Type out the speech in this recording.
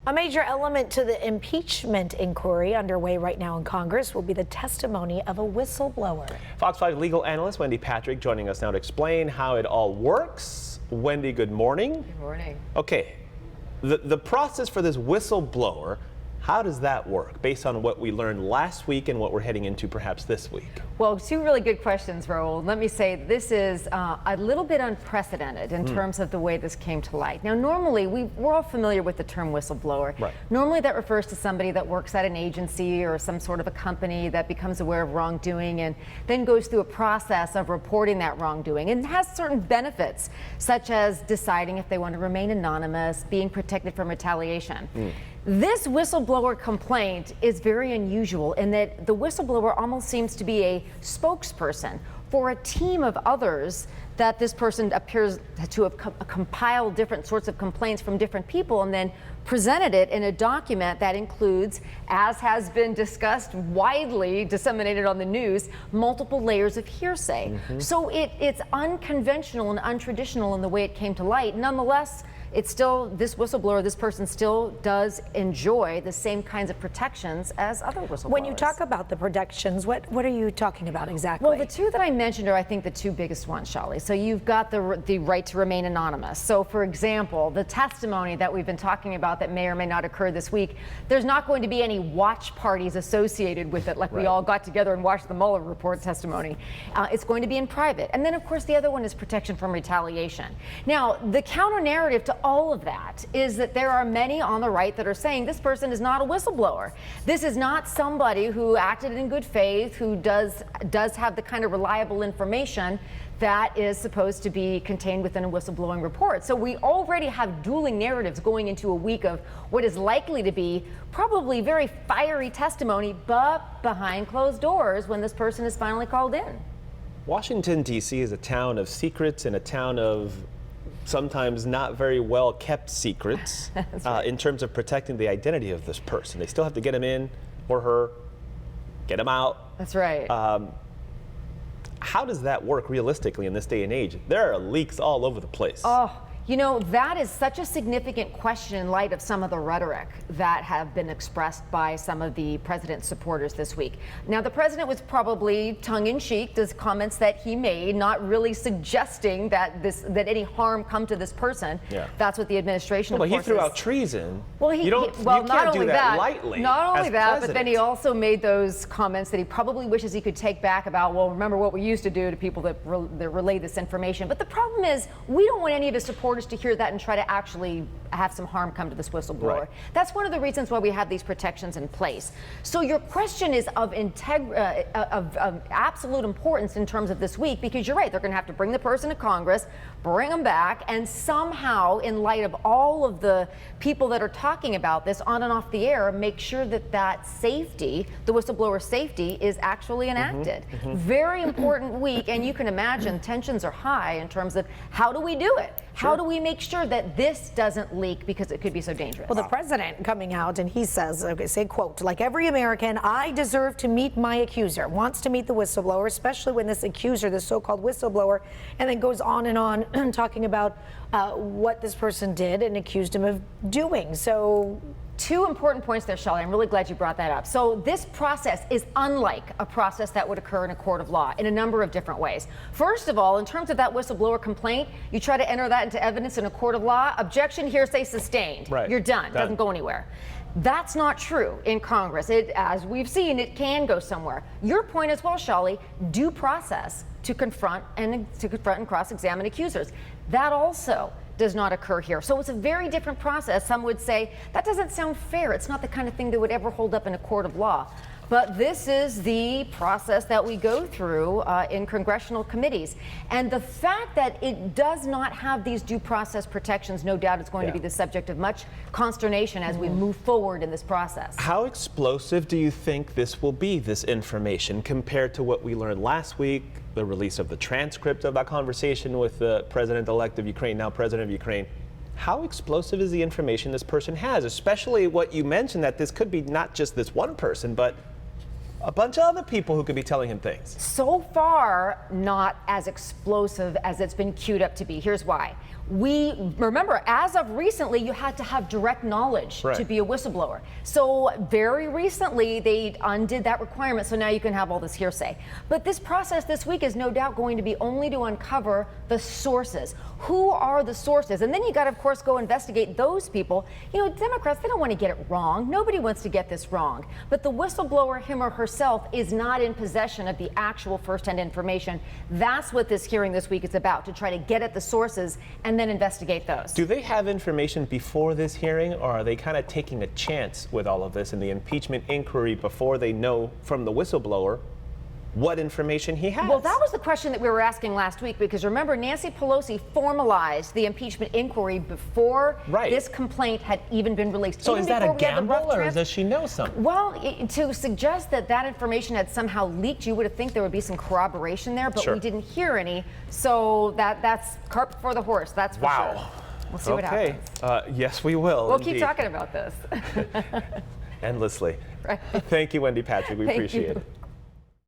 A major element to the impeachment inquiry underway right now in Congress will be the testimony of a whistleblower. Fox 5 legal analyst Wendy Patrick joining us now to explain how it all works. Wendy, good morning. Good morning. Okay, the process for this whistleblower, how does that work based on what we learned last week and what we're heading into perhaps this week? Well, two really good questions, Raul. Let me say this is a little bit unprecedented in terms of the way this came to light. Now, normally, we're all familiar with the term whistleblower. Right. Normally, that refers to somebody that works at an agency or some sort of a company that becomes aware of wrongdoing and then goes through a process of reporting that wrongdoing and has certain benefits, such as deciding if they want to remain anonymous, being protected from retaliation. This whistleblower complaint is very unusual in that the whistleblower almost seems to be a spokesperson for a team of others that this person appears to have compiled different sorts of complaints from different people and then presented it in a document that includes, as has been discussed widely disseminated on the news, multiple layers of hearsay. So it's unconventional and untraditional in the way it came to light. Nonetheless, it's still, this whistleblower, this person still does enjoy the same kinds of protections as other whistleblowers. When you talk about the protections, what are you talking about exactly? Well, the two that I mentioned are, I think, the two biggest ones, Shelley. So you've got the right to remain anonymous. So, for example, the testimony that we've been talking about that may or may not occur this week, there's not going to be any watch parties associated with it, like we all got together and watched the Mueller report testimony. It's going to be in private. And then, of course, the other one is protection from retaliation. Now, the counter narrative to all of that is that there are many on the right that are saying this person is not a whistleblower. This is not somebody who acted in good faith, who does have the kind of reliable information that is supposed to be contained within a whistleblowing report. So we already have dueling narratives going into a week of what is likely to be probably very fiery testimony, but behind closed doors when this person is finally called in. Washington, D.C. is a town of secrets and a town of sometimes not very well kept secrets in terms of protecting the identity of this person. They still have to get him in or her, get him out. That's right. How does that work realistically in this day and age? There are leaks all over the place. Oh, you know, that is such a significant question in light of some of the rhetoric that have been expressed by some of the president's supporters this week. Now, the president was probably tongue-in-cheek, those comments that he made, not really suggesting that any harm come to this person. Yeah. That's what the administration, well, he threw out treason. Well, you can't not do only that lightly. Not only that, president. but then he also made those comments that he probably wishes he could take back about, well, remember what we used to do to people that relay this information. But the problem is, we don't want any of his supporters to hear that and try to actually have some harm come to this whistleblower. Right. That's one of the reasons why we have these protections in place. So your question is of absolute importance in terms of this week, because you're right, they're going to have to bring the person to Congress, bring them back, and somehow, in light of all of the people that are talking about this on and off the air, make sure that that safety, the whistleblower safety, is actually enacted. Very important week, and you can imagine tensions are high in terms of how do we do it? How do we make sure that this doesn't leak because it could be so dangerous? Well, the president coming out and he says, say, quote, like every American, I deserve to meet my accuser, wants to meet the whistleblower, especially when this accuser, this so-called whistleblower, and then goes on and on talking about what this person did and accused him of doing. So two important points there, Shelley. I'm really glad you brought that up. So this process is unlike a process that would occur in a court of law in a number of different ways. First of all, in terms of that whistleblower complaint, you try to enter that into evidence in a court of law, objection, hearsay, sustained. Right. You're done. Doesn't go anywhere. That's not true in Congress. As we've seen, it can go somewhere. Your point as well, Shelley, due process to confront and cross-examine accusers. That also does not occur here. So it's a very different process. Some would say that doesn't sound fair. It's not the kind of thing that would ever hold up in a court of law. But this is the process that we go through in congressional committees. And the fact that it does not have these due process protections, no doubt it's going to be the subject of much consternation as we move forward in this process. How explosive do you think this will be, this information, compared to what we learned last week, the release of the transcript of that conversation with the president-elect of Ukraine, now president of Ukraine? How explosive is the information this person has, especially what you mentioned, that this could be not just this one person, but a bunch of other people who could be telling him things? So far, not as explosive as it's been queued up to be. Here's why. We remember, as of recently, you had to have direct knowledge Right. to be a whistleblower. So very recently, they undid that requirement. So now you can have all this hearsay. But this process this week is no doubt going to be only to uncover the sources. Who are the sources? And then you got to, of course, go investigate those people. You know, Democrats, they don't want to get it wrong. Nobody wants to get this wrong. But the whistleblower, him or herself, is not in possession of the actual firsthand information. That's what this hearing this week is about, to try to get at the sources and then investigate those. Do they have information before this hearing, or are they kind of taking a chance with all of this in the impeachment inquiry before they know from the whistleblower what information he has? Well, that was the question that we were asking last week, because remember, Nancy Pelosi formalized the impeachment inquiry before Right. this complaint had even been released. So Even is that before a we had the rough gamble, or trans- does she know something? Well, to suggest that that information had somehow leaked, you would have think there would be some corroboration there, but Sure. we didn't hear any. So that's cart before the horse, that's for Wow. sure. We'll see what happens. Yes, we will. We'll indeed. keep talking about this. Endlessly. Right. Thank you, Wendy Patrick. We Thank appreciate you. it.